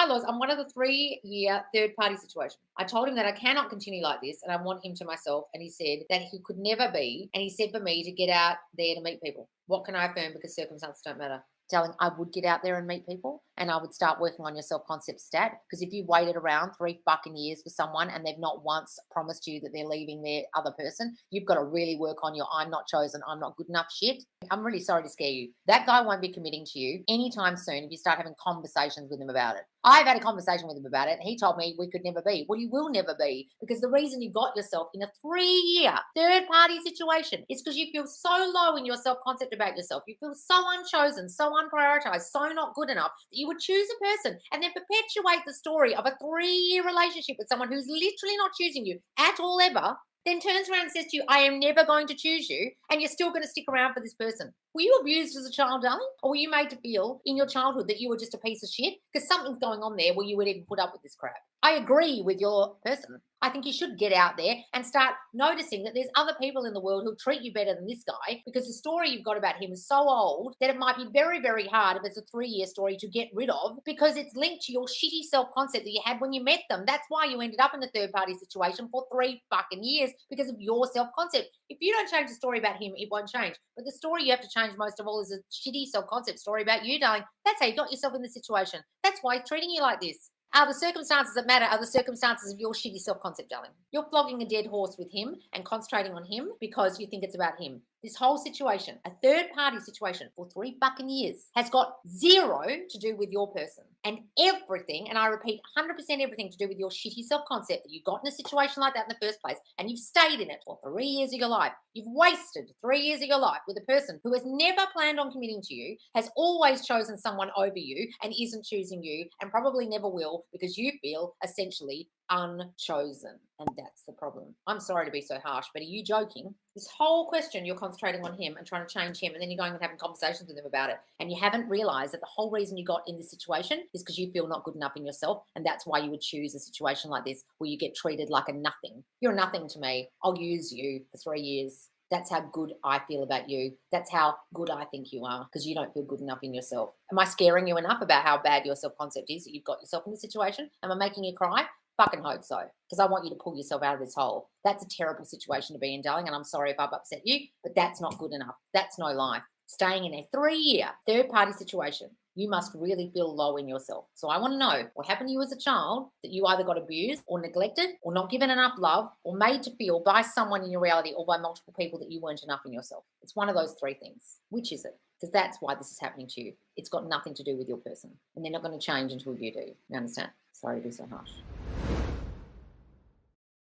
Carlos, I'm one of the 3-year third party situation. I told him that I cannot continue like this and I want him to myself. And he said that he could never be. And he said for me to get out there to meet people. What can I affirm because circumstances don't matter? Telling I would get out there and meet people and I would start working on your self-concept stat. Because if you've waited around 3 fucking years for someone and they've not once promised you that they're leaving their other person, you've got to really work on your I'm not chosen, I'm not good enough shit. I'm really sorry to scare you. That guy won't be committing to you anytime soon if you start having conversations with him about it. I've had a conversation with him about it. And he told me we could never be. Well, you will never be because the reason you got yourself in a 3-year third party situation is because you feel so low in your self concept about yourself. You feel so unchosen, so unprioritized, so not good enough that you would choose a person and then perpetuate the story of a 3-year relationship with someone who's literally not choosing you at all ever, then turns around and says to you, I am never going to choose you, and you're still going to stick around for this person. Were you abused as a child, darling? Or were you made to feel in your childhood that you were just a piece of shit? Because something's going on there where you would even put up with this crap. I agree with your person. I think you should get out there and start noticing that there's other people in the world who treat you better than this guy because the story you've got about him is so old that it might be very, very hard if it's a 3-year story to get rid of because it's linked to your shitty self-concept that you had when you met them. That's why you ended up in the third-party situation for 3 fucking years because of your self-concept. If you don't change the story about him, it won't change. But the story you have to change most of all is a shitty self-concept story about you, darling. That's how you got yourself in this situation. That's why he's treating you like this. Are the circumstances that matter are the circumstances of your shitty self-concept, darling. You're flogging a dead horse with him and concentrating on him because you think it's about him. This whole situation, a third-party situation for 3 fucking years, has got zero to do with your person and everything, and I repeat, 100% everything to do with your shitty self-concept that you got in a situation like that in the first place and you've stayed in it for 3 years of your life. You've wasted 3 years of your life with a person who has never planned on committing to you, has always chosen someone over you and isn't choosing you and probably never will because you feel essentially unchosen. And that's the problem. I'm sorry to be so harsh, but are you joking? This whole question, you're concentrating on him and trying to change him, and then you're going and having conversations with him about it. And you haven't realized that the whole reason you got in this situation is because you feel not good enough in yourself. And that's why you would choose a situation like this where you get treated like a nothing. You're nothing to me. I'll use you for 3 years. That's how good I feel about you. That's how good I think you are because you don't feel good enough in yourself. Am I scaring you enough about how bad your self-concept is that you've got yourself in this situation? Am I making you cry? Fucking hope so, because I want you to pull yourself out of this hole. That's a terrible situation to be in, darling, and I'm sorry if I've upset you, but that's not good enough. That's no life. Staying in a 3-year third-party situation, you must really feel low in yourself. So I want to know what happened to you as a child that you either got abused or neglected or not given enough love or made to feel by someone in your reality or by multiple people that you weren't enough in yourself. It's one of those 3 things. Which is it? Because that's why this is happening to you. It's got nothing to do with your person, and they're not going to change until you do. You understand? Sorry to be so harsh.